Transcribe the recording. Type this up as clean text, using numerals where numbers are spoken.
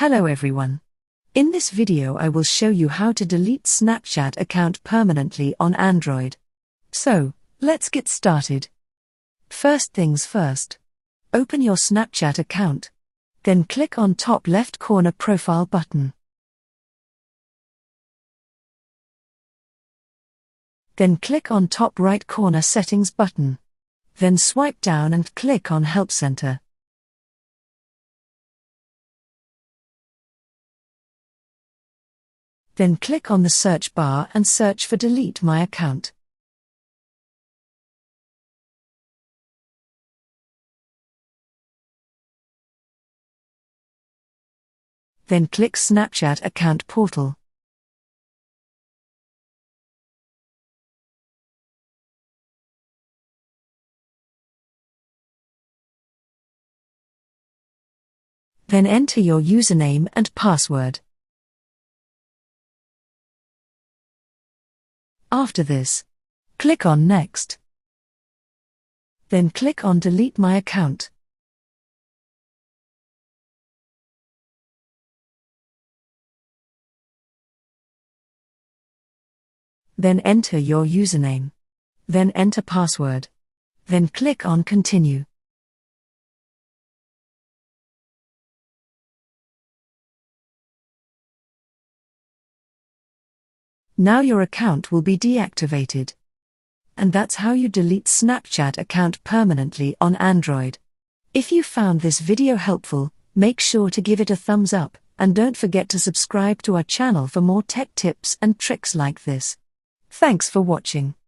Hello everyone. In this video I will show you how to delete Snapchat account permanently on Android. So, let's get started. First things first. Open your Snapchat account. Then click on top left corner profile button. Then click on top right corner settings button. Then swipe down and click on Help Center. Then click on the search bar and search for Delete My Account. Then click Snapchat Account Portal. Then enter your username and password. After this, click on Next. Then click on Delete My Account. Then enter your username. Then enter password. Then click on Continue. Now your account will be deactivated. And that's how you delete Snapchat account permanently on Android. If you found this video helpful, make sure to give it a thumbs up, and don't forget to subscribe to our channel for more tech tips and tricks like this. Thanks for watching.